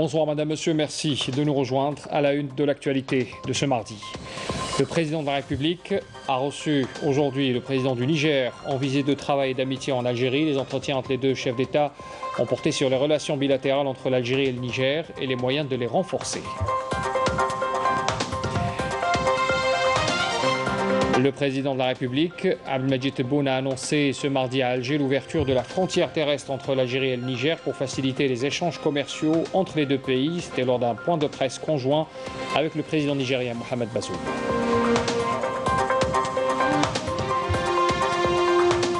Bonsoir Madame, Monsieur, merci de nous rejoindre à la une de l'actualité de ce mardi. Le président de la République a reçu aujourd'hui le président du Niger en visite de travail et d'amitié en Algérie. Les entretiens entre les deux chefs d'État ont porté sur les relations bilatérales entre l'Algérie et le Niger et les moyens de les renforcer. Le président de la République, Abdelmadjid Tebboune, a annoncé ce mardi à Alger l'ouverture de la frontière terrestre entre l'Algérie et le Niger pour faciliter les échanges commerciaux entre les deux pays. C'était lors d'un point de presse conjoint avec le président nigérien Mohamed Bazoum.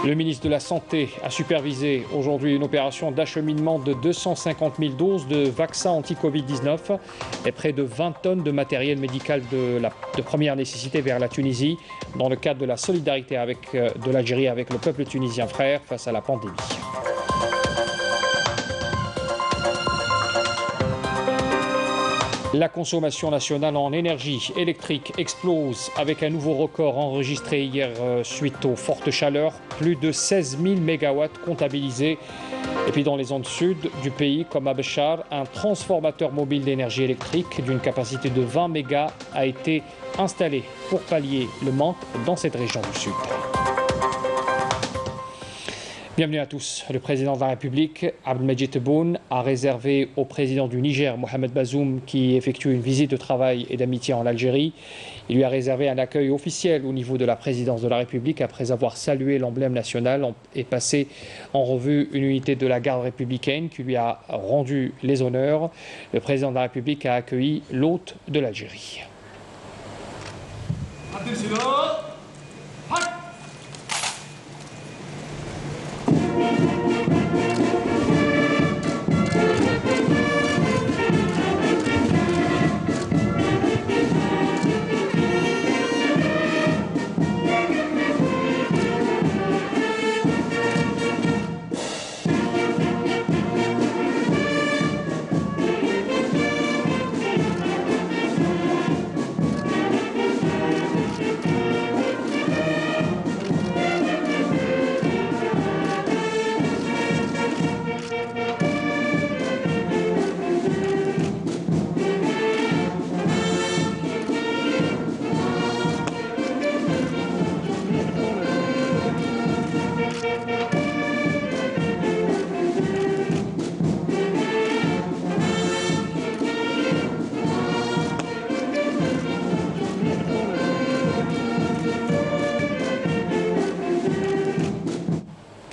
Le ministre de la Santé a supervisé aujourd'hui une opération d'acheminement de 250 000 doses de vaccins anti-Covid-19 et près de 20 tonnes de matériel médical de première nécessité vers la Tunisie dans le cadre de la solidarité de l'Algérie avec le peuple tunisien frère face à la pandémie. La consommation nationale en énergie électrique explose avec un nouveau record enregistré hier suite aux fortes chaleurs. Plus de 16 000 mégawatts comptabilisés. Et puis dans les zones sud du pays, comme à Béchar, un transformateur mobile d'énergie électrique d'une capacité de 20 mégas a été installé pour pallier le manque dans cette région du sud. Bienvenue à tous. Le président de la République, Abdelmadjid Tebboune, a réservé au président du Niger, Mohamed Bazoum, qui effectue une visite de travail et d'amitié en Algérie. Il lui a réservé un accueil officiel au niveau de la présidence de la République après avoir salué l'emblème national et passé en revue une unité de la garde républicaine qui lui a rendu les honneurs. Le président de la République a accueilli l'hôte de l'Algérie.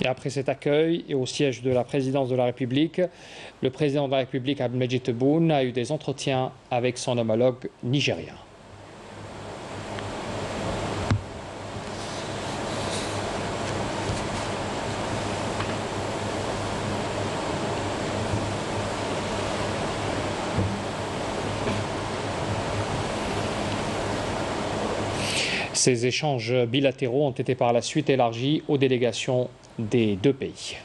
Et après cet accueil et au siège de la présidence de la République, le président de la République, Abdelmadjid Tebboune, a eu des entretiens avec son homologue nigérien. Ces échanges bilatéraux ont été par la suite élargis aux délégations des deux pays.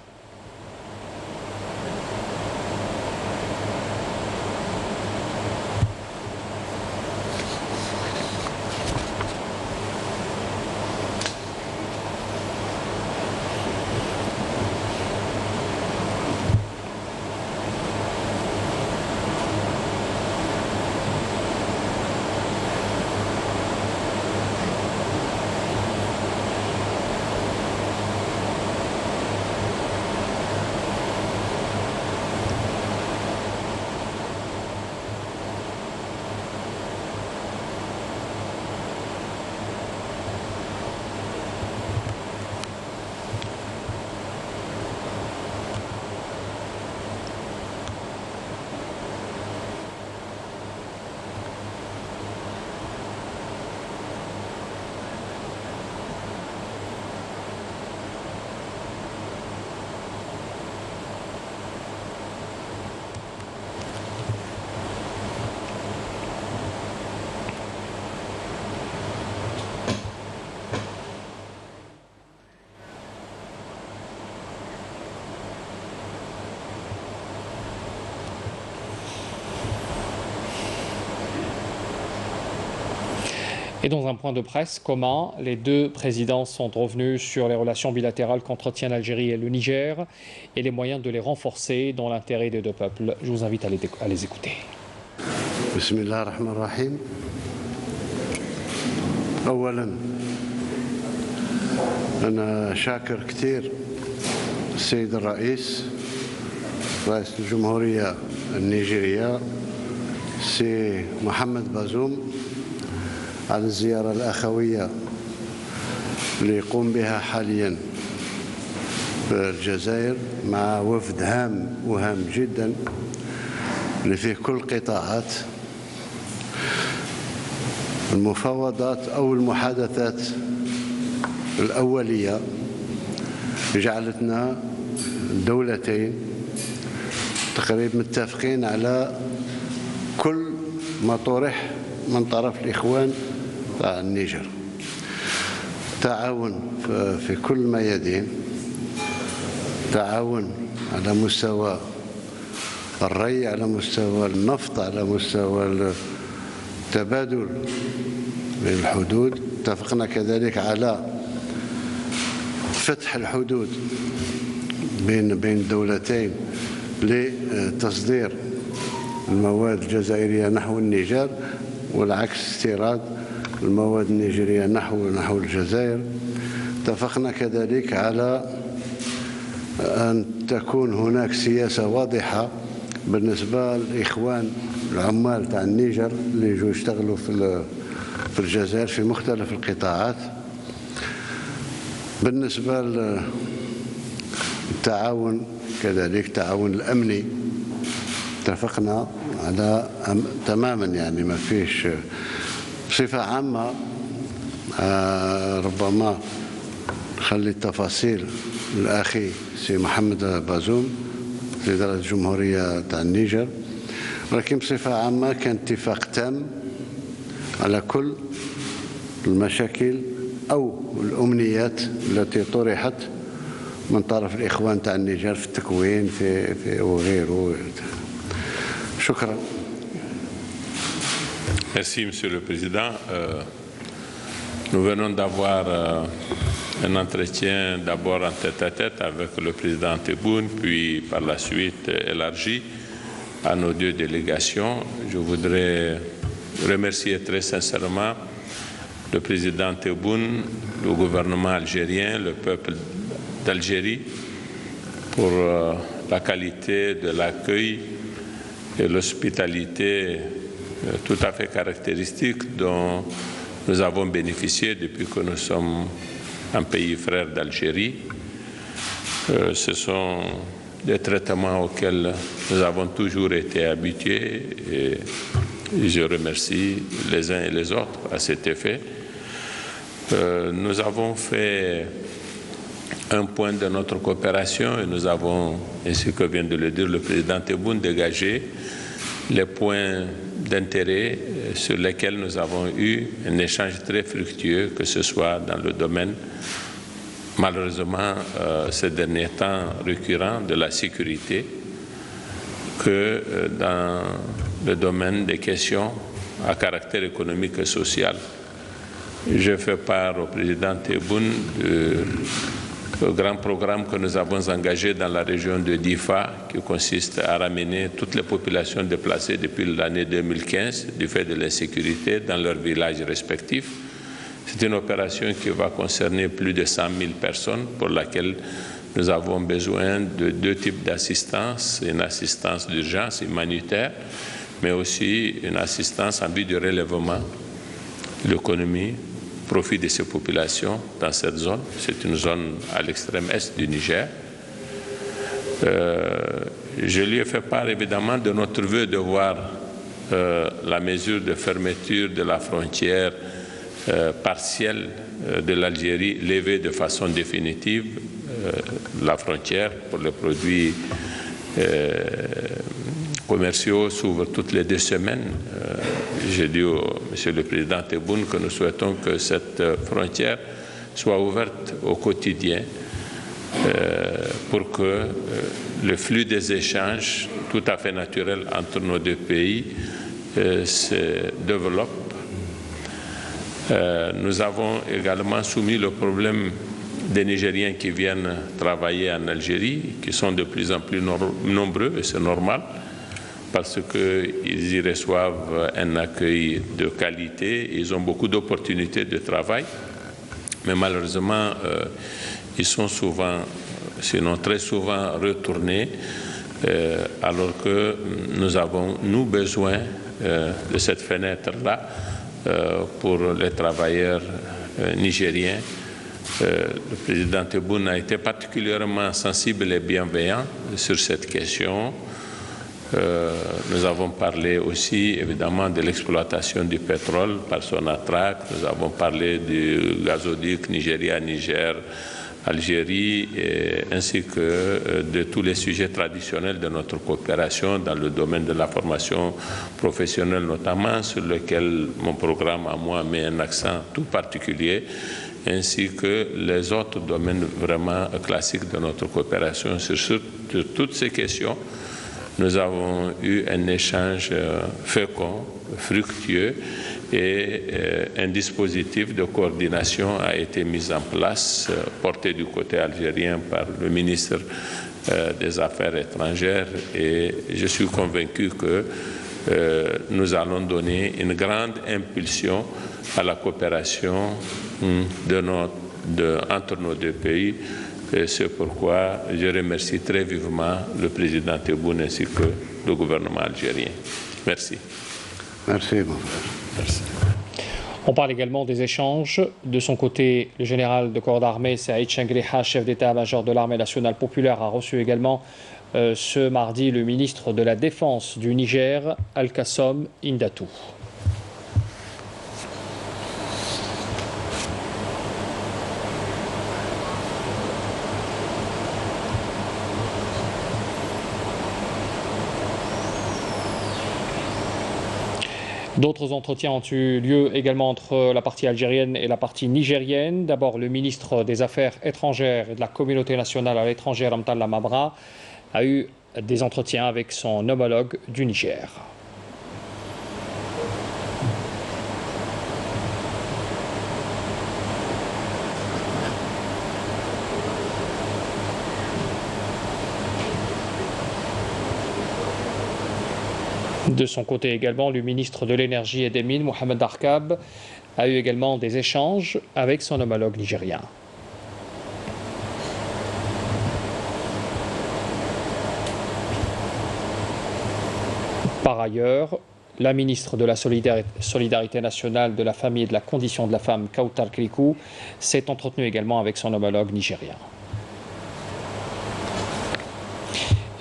Et dans un point de presse commun, les deux présidents sont revenus sur les relations bilatérales qu'entretiennent l'Algérie et le Niger et les moyens de les renforcer dans l'intérêt des deux peuples. Je vous invite à les écouter. Bismillah ar-Rahman ar-Rahim. أولاً أنا شاكر كثير السيد الرئيس رئيس الجمهورية النيجيرية سي محمد بازوم على الزيارة الأخوية اللي يقوم بها حالياً في الجزائر مع وفد هام وهام جداً اللي فيه كل القطاعات. المفاوضات أو المحادثات الأولية جعلتنا الدولتين تقريبا متفقين على كل ما طرح من طرف الإخوان تاع النيجر. تعاون في كل الميادين، تعاون على مستوى الري، على مستوى النفط، على مستوى التبادل بين الحدود. اتفقنا كذلك على فتح الحدود بين الدولتين لتصدير المواد الجزائرية نحو النيجر والعكس، استيراد المواد النيجيرية نحو الجزائر. اتفقنا كذلك على أن تكون هناك سياسة واضحة بالنسبة للإخوان العمال تاع النيجر اللي يجوا يشتغلوا في الجزائر في مختلف القطاعات. بالنسبة للتعاون كذلك التعاون الأمني اتفقنا على تماما، يعني ما فيش. بصفة عامة ربما نخلي التفاصيل الأخي سي محمد بازوم لإدارة الجمهورية تاع النيجر، ولكن بصفة عامة كان اتفاق تام على كل المشاكل أو الأمنيات التي طرحت من طرف الإخوان تاع النيجر في التكوين في وغيره. شكرا. Merci, Monsieur le Président. Nous venons d'avoir un entretien d'abord en tête-à-tête avec le président Tebboune, puis par la suite élargi à nos deux délégations. Je voudrais remercier très sincèrement le président Tebboune, le gouvernement algérien, le peuple d'Algérie pour la qualité de l'accueil et l'hospitalité tout à fait caractéristique dont nous avons bénéficié depuis que nous sommes un pays frère d'Algérie. Ce sont des traitements auxquels nous avons toujours été habitués et je remercie les uns et les autres à cet effet. Nous avons fait un point de notre coopération et nous avons, ainsi que vient de le dire le président Tebboune, dégagé les points d'intérêt sur lesquels nous avons eu un échange très fructueux, que ce soit dans le domaine, malheureusement, ces derniers temps récurrent, de la sécurité, que dans le domaine des questions à caractère économique et social. Je fais part au président Tebboune le grand programme que nous avons engagé dans la région de Difa, qui consiste à ramener toutes les populations déplacées depuis l'année 2015 du fait de l'insécurité dans leurs villages respectifs. C'est une opération qui va concerner plus de 100 000 personnes, pour laquelle nous avons besoin de deux types d'assistance, une assistance d'urgence humanitaire, mais aussi une assistance en vue du relèvement de l'économie, profit de ces populations dans cette zone. C'est une zone à l'extrême est du Niger. Je lui ai fait part évidemment de notre vœu de voir la mesure de fermeture de la frontière partielle de l'Algérie levée de façon définitive. La frontière pour les produits commerciaux s'ouvre toutes les 2 semaines. J'ai dit au Monsieur le Président Tebboune que nous souhaitons que cette frontière soit ouverte au quotidien pour que le flux des échanges tout à fait naturel entre nos deux pays se développe. Nous avons également soumis le problème des Nigériens qui viennent travailler en Algérie, qui sont de plus en plus nombreux, et c'est normal, parce qu'ils y reçoivent un accueil de qualité, ils ont beaucoup d'opportunités de travail, mais malheureusement, ils sont souvent, sinon très souvent, retournés, alors que nous avons, nous, besoin de cette fenêtre-là pour les travailleurs nigériens. Le président Tebboune a été particulièrement sensible et bienveillant sur cette question. Nous avons parlé aussi évidemment de l'exploitation du pétrole par Sonatrach, nous avons parlé du gazoduc Nigeria-Niger, Algérie, ainsi que de tous les sujets traditionnels de notre coopération dans le domaine de la formation professionnelle notamment, sur lequel mon programme à moi met un accent tout particulier, ainsi que les autres domaines vraiment classiques de notre coopération. Sur toutes ces questions, nous avons eu un échange fécond, fructueux, et un dispositif de coordination a été mis en place, porté du côté algérien par le ministre des Affaires étrangères, et je suis convaincu que nous allons donner une grande impulsion à la coopération entre nos deux pays. C'est pourquoi je remercie très vivement le président Tebboune ainsi que le gouvernement algérien. Merci. Merci, mon frère. Merci. On parle également des échanges. De son côté, le général de corps d'armée, Saïd Changriha, chef d'état-major de l'armée nationale populaire, a reçu également ce mardi le ministre de la Défense du Niger, Al-Kassom Indatou. D'autres entretiens ont eu lieu également entre la partie algérienne et la partie nigérienne. D'abord, le ministre des Affaires étrangères et de la communauté nationale à l'étranger, Ramtalla Mabra, a eu des entretiens avec son homologue du Niger. De son côté également, le ministre de l'Énergie et des Mines, Mohamed Arkab, a eu également des échanges avec son homologue nigérien. Par ailleurs, la ministre de la Solidarité nationale, de la famille et de la condition de la femme, Kautar Krikou, s'est entretenue également avec son homologue nigérien.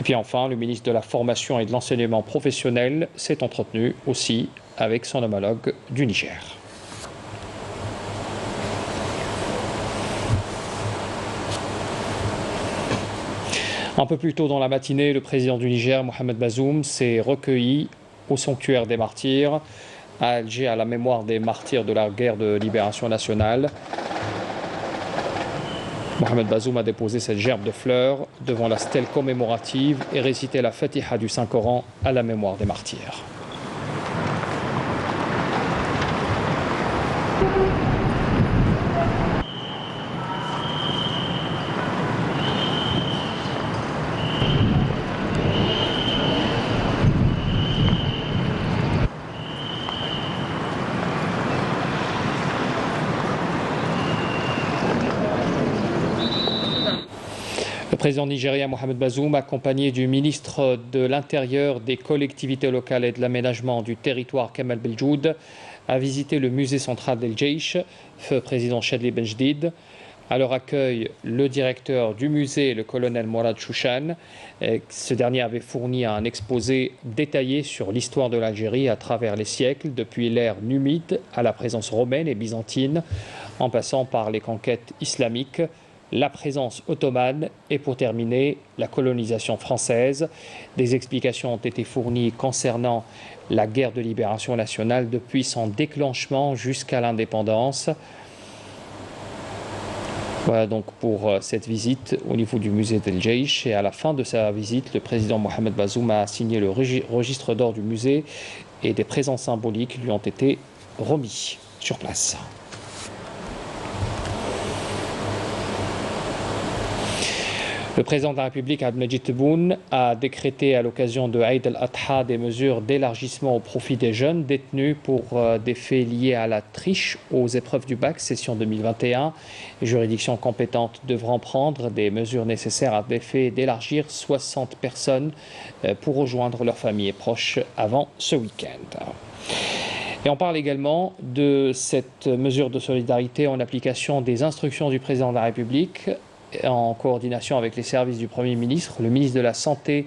Et puis enfin, le ministre de la Formation et de l'Enseignement professionnel s'est entretenu aussi avec son homologue du Niger. Un peu plus tôt dans la matinée, le président du Niger, Mohamed Bazoum, s'est recueilli au sanctuaire des martyrs à Alger à la mémoire des martyrs de la guerre de libération nationale. Mohamed Bazoum a déposé cette gerbe de fleurs devant la stèle commémorative et récité la Fatiha du Saint-Coran à la mémoire des martyrs. Le président nigérien Mohamed Bazoum, accompagné du ministre de l'Intérieur, des collectivités locales et de l'aménagement du territoire Kamal Beljoud, a visité le musée central d'El Jeish, feu président Chadli Benjdid. À leur accueil, le directeur du musée, le colonel Mourad Chouchan. Ce dernier avait fourni un exposé détaillé sur l'histoire de l'Algérie à travers les siècles, depuis l'ère numide à la présence romaine et byzantine, en passant par les conquêtes islamiques, la présence ottomane et pour terminer, la colonisation française. Des explications ont été fournies concernant la guerre de libération nationale depuis son déclenchement jusqu'à l'indépendance. Voilà donc pour cette visite au niveau du musée d'El Jeish. Et à la fin de sa visite, le président Mohamed Bazoum a signé le registre d'or du musée et des présents symboliques lui ont été remis. sur place. Le président de la République, Abdelmajid Tebboune, a décrété à l'occasion de Eid al-Adha des mesures d'élargissement au profit des jeunes détenus pour des faits liés à la triche aux épreuves du bac, session 2021. Les juridictions compétentes devront prendre des mesures nécessaires à l'effet d'élargir 60 personnes pour rejoindre leurs familles et proches avant ce week-end. Et on parle également de cette mesure de solidarité en application des instructions du président de la République, en coordination avec les services du Premier ministre. Le ministre de la Santé,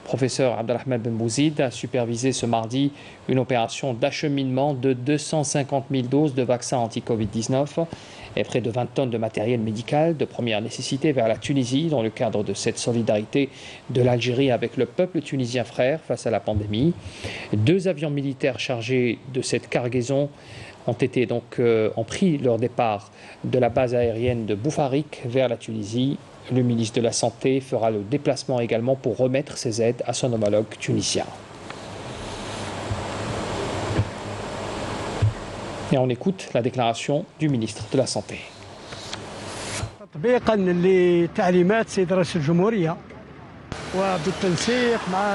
professeur Abdelrahman Ben Bouzid, a supervisé ce mardi une opération d'acheminement de 250 000 doses de vaccins anti-Covid-19 et près de 20 tonnes de matériel médical de première nécessité vers la Tunisie dans le cadre de cette solidarité de l'Algérie avec le peuple tunisien frère face à la pandémie. 2 avions militaires chargés de cette cargaison ont pris leur départ de la base aérienne de Boufarik vers la Tunisie. Le ministre de la Santé fera le déplacement également pour remettre ces aides à son homologue tunisien. Et on écoute la déclaration du ministre de la Santé.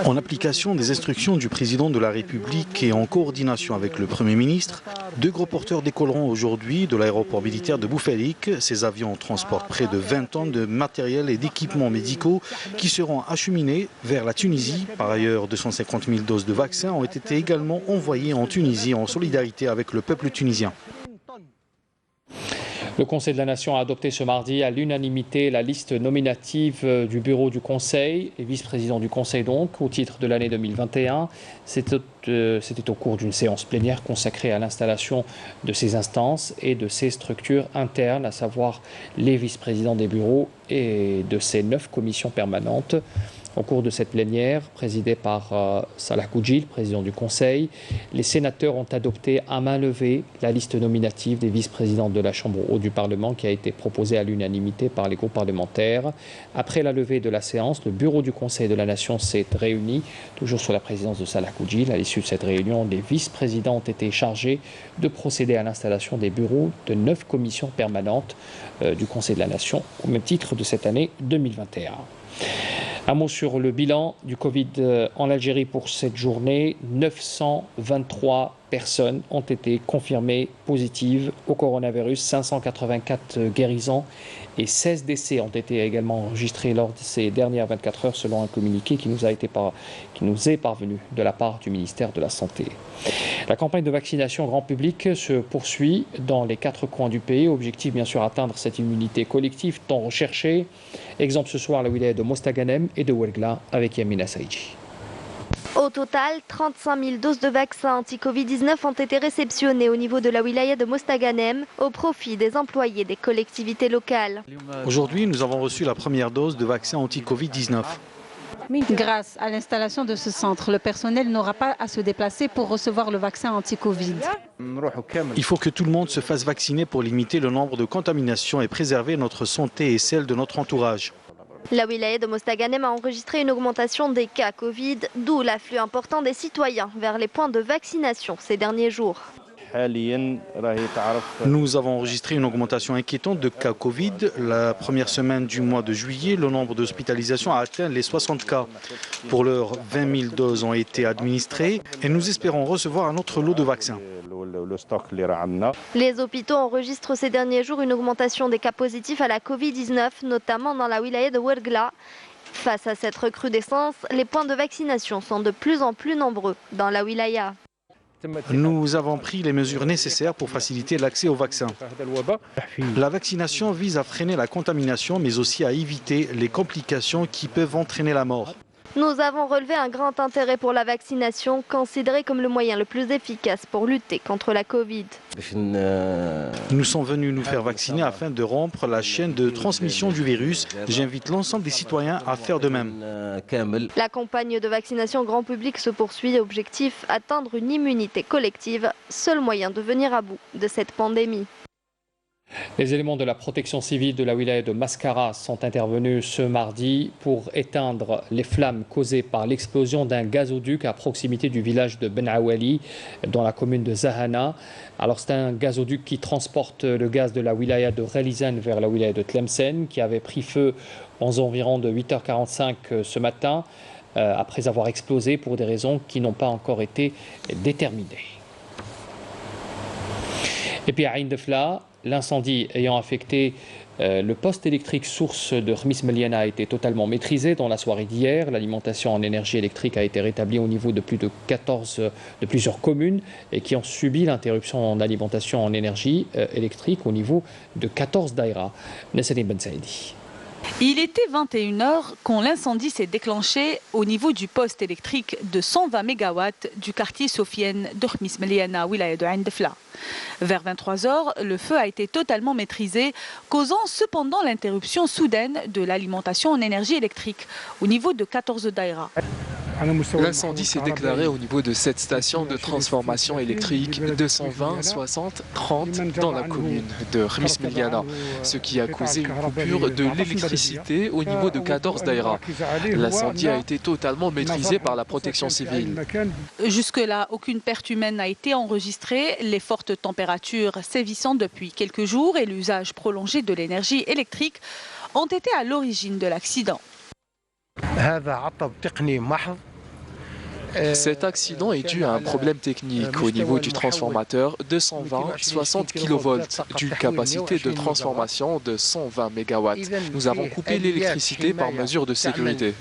En application des instructions du président de la République et en coordination avec le Premier ministre, 2 gros porteurs décolleront aujourd'hui de l'aéroport militaire de Boufarik. Ces avions transportent près de 20 tonnes de matériel et d'équipements médicaux qui seront acheminés vers la Tunisie. Par ailleurs, 250 000 doses de vaccins ont été également envoyées en Tunisie en solidarité avec le peuple tunisien. Le Conseil de la Nation a adopté ce mardi à l'unanimité la liste nominative du bureau du Conseil, les vice-présidents du Conseil donc, au titre de l'année 2021. C'était au cours d'une séance plénière consacrée à l'installation de ces instances et de ces structures internes, à savoir les vice-présidents des bureaux et de ces 9 commissions permanentes. Au cours de cette plénière, présidée par Salah Koudjil, président du Conseil, les sénateurs ont adopté à main levée la liste nominative des vice-présidents de la Chambre haute du Parlement qui a été proposée à l'unanimité par les groupes parlementaires. Après la levée de la séance, le bureau du Conseil de la Nation s'est réuni, toujours sous la présidence de Salah Koudjil. À l'issue de cette réunion, les vice-présidents ont été chargés de procéder à l'installation des bureaux de 9 commissions permanentes du Conseil de la Nation, au même titre de cette année 2021. Un mot sur le bilan du Covid en Algérie pour cette journée. 923 personnes ont été confirmées positives au coronavirus, 584 guérisons et 16 décès ont été également enregistrés lors de ces dernières 24 heures selon un communiqué qui nous est parvenu de la part du ministère de la Santé. La campagne de vaccination grand public se poursuit dans les 4 coins du pays. Objectif bien sûr atteindre cette immunité collective tant recherchée. Exemple ce soir la wilaya de Mostaganem et de Ouergla avec Yamina Saïdji. Au total, 35 000 doses de vaccins anti-Covid-19 ont été réceptionnées au niveau de la wilaya de Mostaganem au profit des employés des collectivités locales. Aujourd'hui, nous avons reçu la première dose de vaccin anti-Covid-19. Grâce à l'installation de ce centre, le personnel n'aura pas à se déplacer pour recevoir le vaccin anti-Covid. Il faut que tout le monde se fasse vacciner pour limiter le nombre de contaminations et préserver notre santé et celle de notre entourage. La wilaya de Mostaganem a enregistré une augmentation des cas Covid, d'où l'afflux important des citoyens vers les points de vaccination ces derniers jours. Nous avons enregistré une augmentation inquiétante de cas Covid. La première semaine du mois de juillet, le nombre d'hospitalisations a atteint les 60 cas. Pour l'heure, 20 000 doses ont été administrées et nous espérons recevoir un autre lot de vaccins. Les hôpitaux enregistrent ces derniers jours une augmentation des cas positifs à la Covid-19, notamment dans la wilaya de Ouergla. Face à cette recrudescence, les points de vaccination sont de plus en plus nombreux dans la wilaya. Nous avons pris les mesures nécessaires pour faciliter l'accès au vaccin. La vaccination vise à freiner la contamination, mais aussi à éviter les complications qui peuvent entraîner la mort. Nous avons relevé un grand intérêt pour la vaccination, considérée comme le moyen le plus efficace pour lutter contre la Covid. Nous sommes venus nous faire vacciner afin de rompre la chaîne de transmission du virus. J'invite l'ensemble des citoyens à faire de même. La campagne de vaccination grand public se poursuit. Objectif, atteindre une immunité collective, seul moyen de venir à bout de cette pandémie. Les éléments de la protection civile de la wilaya de Mascara sont intervenus ce mardi pour éteindre les flammes causées par l'explosion d'un gazoduc à proximité du village de Ben Awali, dans la commune de Zahana. Alors c'est un gazoduc qui transporte le gaz de la wilaya de Relizan vers la wilaya de Tlemcen, qui avait pris feu aux environs de 8h45 ce matin, après avoir explosé pour des raisons qui n'ont pas encore été déterminées. Et puis à Ain Defla, l'incendie ayant affecté le poste électrique source de Khmis Meliana a été totalement maîtrisé dans la soirée d'hier. L'alimentation en énergie électrique a été rétablie au niveau de plusieurs communes et qui ont subi l'interruption d'alimentation en énergie électrique au niveau de 14 daïras. Nesseline Ben Saïdi. Il était 21h quand l'incendie s'est déclenché au niveau du poste électrique de 120 MW du quartier Sofiane de Khmis Meliana, wilaya de Ain Defla. Vers 23h, le feu a été totalement maîtrisé, causant cependant l'interruption soudaine de l'alimentation en énergie électrique au niveau de 14 daïras. L'incendie s'est déclaré au niveau de cette station de transformation électrique 220 60 30 dans la commune de Khmis Meliana, ce qui a causé une coupure de l'électricité au niveau de 14 daïras. L'incendie a été totalement maîtrisé par la protection civile. Jusque-là, aucune perte humaine n'a été enregistrée. Les fortes températures sévissant depuis quelques jours et l'usage prolongé de l'énergie électrique ont été à l'origine de l'accident. Cet accident est dû à un problème technique au niveau du transformateur 220 60 kV d'une capacité de transformation de 120 MW. Nous avons coupé l'électricité par mesure de sécurité.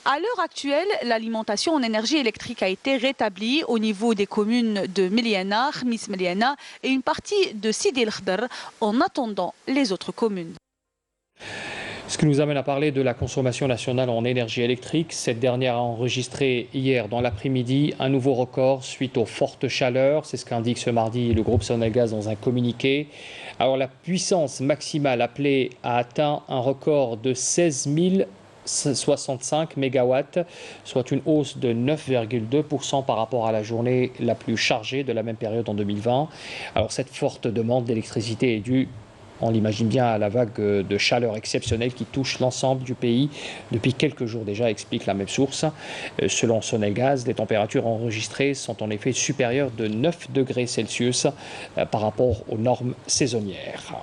À l'heure actuelle, l'alimentation en énergie électrique a été rétablie au niveau des communes de Meliana, Khmis Meliana et une partie de Sidi El Khder en attendant les autres communes. Ce qui nous amène à parler de la consommation nationale en énergie électrique. Cette dernière a enregistré hier dans l'après-midi un nouveau record suite aux fortes chaleurs. C'est ce qu'indique ce mardi le groupe Sonelgaz dans un communiqué. Alors la puissance maximale appelée a atteint un record de 16 065 MW, soit une hausse de 9,2% par rapport à la journée la plus chargée de la même période en 2020. Alors cette forte demande d'électricité est due, on l'imagine bien, à la vague de chaleur exceptionnelle qui touche l'ensemble du pays depuis quelques jours déjà, explique la même source. Selon Sonelgaz, les températures enregistrées sont en effet supérieures de 9 degrés Celsius par rapport aux normes saisonnières.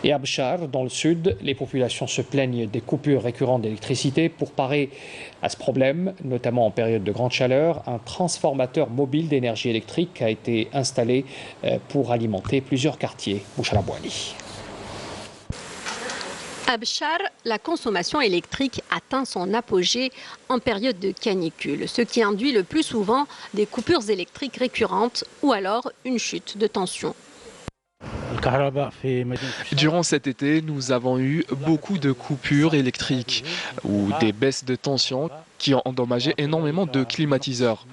Et à Béchar, dans le sud, les populations se plaignent des coupures récurrentes d'électricité. Pour parer à ce problème, notamment en période de grande chaleur, un transformateur mobile d'énergie électrique a été installé pour alimenter plusieurs quartiers. Bouchalabouani. À Béchar, la consommation électrique atteint son apogée en période de canicule, ce qui induit le plus souvent des coupures électriques récurrentes ou alors une chute de tension. Durant cet été, nous avons eu beaucoup de coupures électriques ou des baisses de tension qui ont endommagé énormément de climatiseurs.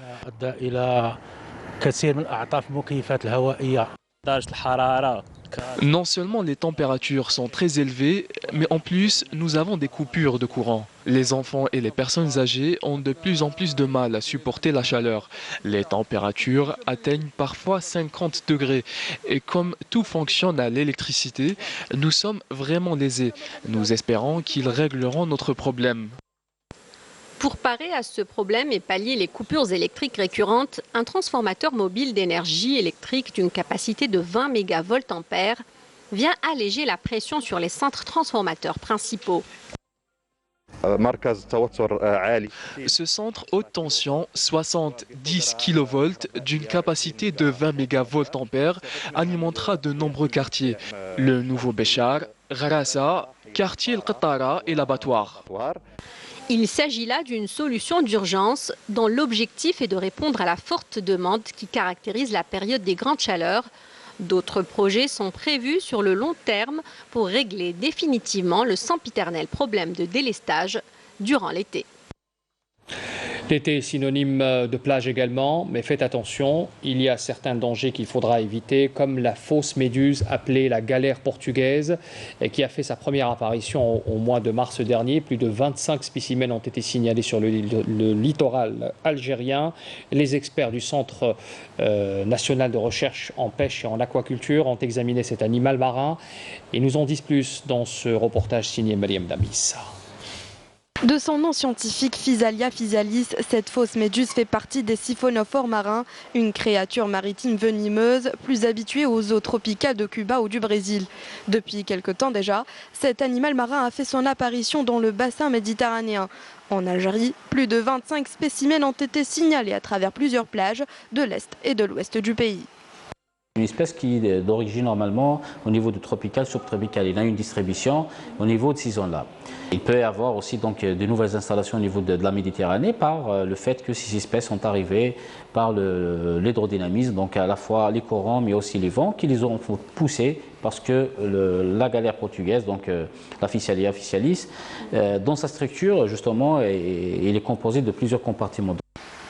Non seulement les températures sont très élevées, mais en plus, nous avons des coupures de courant. Les enfants et les personnes âgées ont de plus en plus de mal à supporter la chaleur. Les températures atteignent parfois 50 degrés. Et comme tout fonctionne à l'électricité, nous sommes vraiment lésés. Nous espérons qu'ils régleront notre problème. Pour parer à ce problème et pallier les coupures électriques récurrentes, un transformateur mobile d'énergie électrique d'une capacité de 20 MVA vient alléger la pression sur les centres transformateurs principaux. Ce centre haute tension 70 kV d'une capacité de 20 MVA alimentera de nombreux quartiers. Le nouveau Béchar, Gharassa, quartier El Qattara et l'abattoir. Il s'agit là d'une solution d'urgence dont l'objectif est de répondre à la forte demande qui caractérise la période des grandes chaleurs. D'autres projets sont prévus sur le long terme pour régler définitivement le sempiternel problème de délestage durant l'été. L'été est synonyme de plage également, mais faites attention, il y a certains dangers qu'il faudra éviter, comme la fausse méduse appelée la galère portugaise, qui a fait sa première apparition au mois de mars dernier. Plus de 25 spécimens ont été signalés sur le littoral algérien. Les experts du Centre national de recherche en pêche et en aquaculture ont examiné cet animal marin et nous en disent plus dans ce reportage signé Mariam Damis. De son nom scientifique Physalia physalis, cette fausse méduse fait partie des siphonophores marins, une créature maritime venimeuse, plus habituée aux eaux tropicales de Cuba ou du Brésil. Depuis quelque temps déjà, cet animal marin a fait son apparition dans le bassin méditerranéen. En Algérie, plus de 25 spécimens ont été signalés à travers plusieurs plages de l'est et de l'ouest du pays. Une espèce qui est d'origine normalement au niveau du tropical, subtropical. Il a une distribution au niveau de ces zones-là. Il peut y avoir aussi donc de nouvelles installations au niveau de la Méditerranée par le fait que ces espèces sont arrivées par l'hydrodynamisme, donc à la fois les courants mais aussi les vents qui les ont poussés parce que la galère portugaise, donc la Physalia physalis, dans sa structure justement, il est composé de plusieurs compartiments.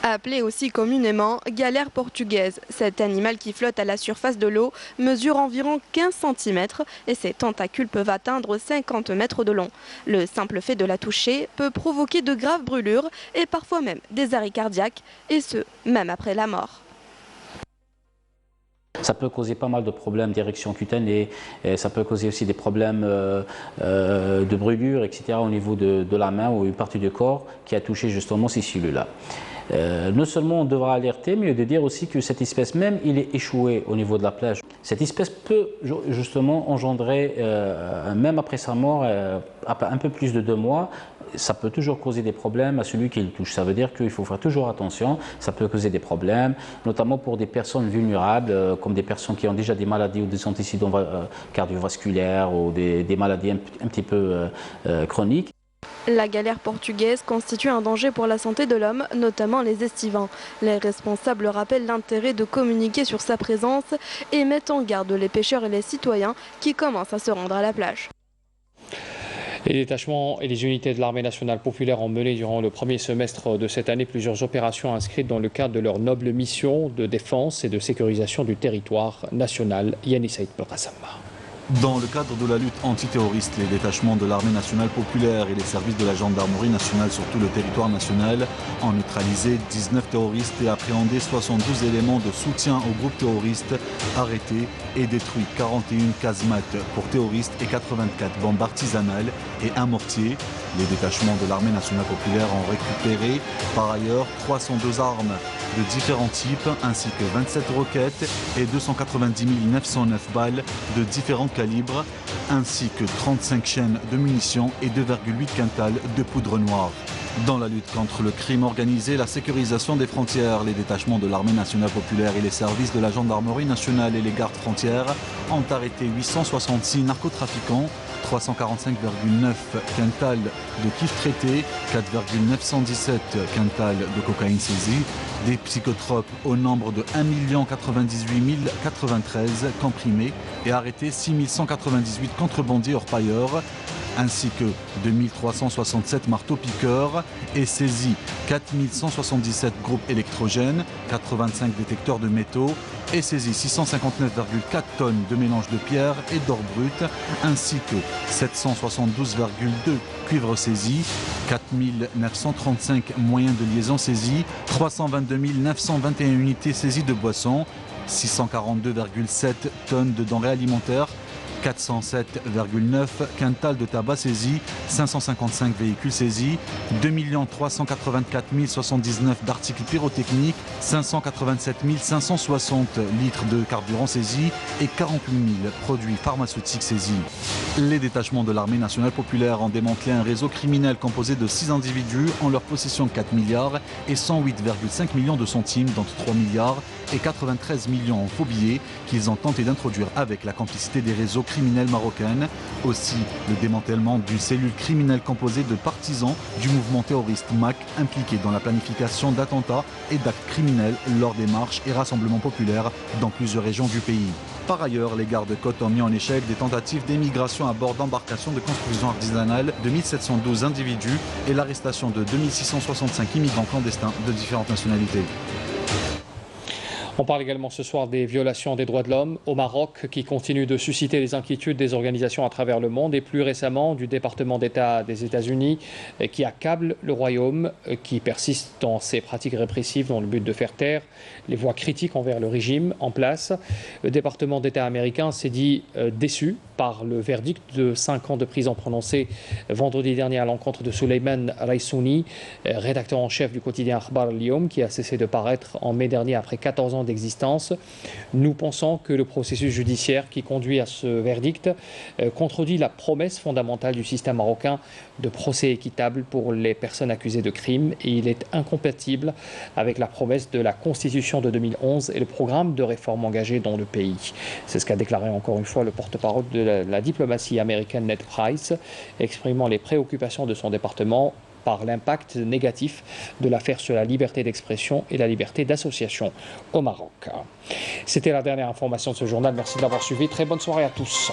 Appelé aussi communément galère portugaise, cet animal qui flotte à la surface de l'eau mesure environ 15 cm et ses tentacules peuvent atteindre 50 mètres de long. Le simple fait de la toucher peut provoquer de graves brûlures et parfois même des arrêts cardiaques, et ce, même après la mort. Ça peut causer pas mal de problèmes d'érection cutanée, et ça peut causer aussi des problèmes de brûlures, etc. au niveau de la main ou une partie du corps qui a touché justement ces cellules-là. Non seulement on devra alerter, mais de dire aussi que cette espèce même, il est échoué au niveau de la plage. Cette espèce peut justement engendrer, même après sa mort, un peu plus de 2 mois, ça peut toujours causer des problèmes à celui qui le touche. Ça veut dire qu'il faut faire toujours attention, ça peut causer des problèmes, notamment pour des personnes vulnérables, comme des personnes qui ont déjà des maladies ou des antécédents cardiovasculaires ou des maladies un petit peu chroniques. La galère portugaise constitue un danger pour la santé de l'homme, notamment les estivants. Les responsables rappellent l'intérêt de communiquer sur sa présence et mettent en garde les pêcheurs et les citoyens qui commencent à se rendre à la plage. Les détachements et les unités de l'armée nationale populaire ont mené durant le premier semestre de cette année plusieurs opérations inscrites dans le cadre de leur noble mission de défense et de sécurisation du territoire national. Yannis Saïd Belkacama. Dans le cadre de la lutte antiterroriste, les détachements de l'armée nationale populaire et les services de la gendarmerie nationale sur tout le territoire national ont neutralisé 19 terroristes et appréhendé 72 éléments de soutien aux groupes terroristes, arrêtés et détruit 41 casemates pour terroristes et 84 bombes artisanales et un mortier. Les détachements de l'armée nationale populaire ont récupéré par ailleurs 302 armes de différents types ainsi que 27 roquettes et 290 909 balles de différents calibres ainsi que 35 chaînes de munitions et 2,8 quintals de poudre noire. Dans la lutte contre le crime organisé, la sécurisation des frontières, les détachements de l'armée nationale populaire et les services de la gendarmerie nationale et les gardes frontières ont arrêté 866 narcotrafiquants, 345,9 quintals de kiff traité, 4,917 quintals de cocaïne saisie, des psychotropes au nombre de 1 098 093 comprimés et arrêté 6 198 contrebandiers orpailleurs, ainsi que 2367 marteaux-piqueurs et saisi 4177 groupes électrogènes, 85 détecteurs de métaux et saisi 659,4 tonnes de mélange de pierre et d'or brut, ainsi que 772,2 cuivres saisis, 4935 moyens de liaison saisis, 322 921 unités saisies de boissons, 642,7 tonnes de denrées alimentaires, 407,9 quintals de tabac saisis, 555 véhicules saisis, 2 384 079 d'articles pyrotechniques, 587 560 litres de carburant saisis et 48 000 produits pharmaceutiques saisis. Les détachements de l'armée nationale populaire ont démantelé un réseau criminel composé de 6 individus en leur possession 4 milliards et 108,5 millions de centimes, dont 3 milliards et 93 millions en faux billets qu'ils ont tenté d'introduire avec la complicité des réseaux criminels marocains. Aussi le démantèlement d'une cellule criminelle composée de partisans du mouvement terroriste MAC impliqués dans la planification d'attentats et d'actes criminels lors des marches et rassemblements populaires dans plusieurs régions du pays. Par ailleurs, les gardes-côtes ont mis en échec des tentatives d'émigration à bord d'embarcations de construction artisanale de 1712 individus et l'arrestation de 2665 immigrants clandestins de différentes nationalités. On parle également ce soir des violations des droits de l'homme au Maroc qui continuent de susciter les inquiétudes des organisations à travers le monde et plus récemment du département d'État des États-Unis qui accable le Royaume, qui persiste dans ses pratiques répressives dans le but de faire taire les voix critiques envers le régime en place. Le département d'État américain s'est dit déçu par le verdict de 5 ans de prison prononcé vendredi dernier à l'encontre de Souleymane Raissouni, rédacteur en chef du quotidien Akhbar al-Yom, qui a cessé de paraître en mai dernier après 14 ans d'existence. Nous pensons que le processus judiciaire qui conduit à ce verdict contredit la promesse fondamentale du système marocain de procès équitable pour les personnes accusées de crimes et il est incompatible avec la promesse de la Constitution de 2011 et le programme de réforme engagé dans le pays. C'est ce qu'a déclaré encore une fois le porte-parole de la diplomatie américaine Ned Price, exprimant les préoccupations de son département par l'impact négatif de l'affaire sur la liberté d'expression et la liberté d'association au Maroc. C'était la dernière information de ce journal. Merci de l'avoir suivi. Très bonne soirée à tous.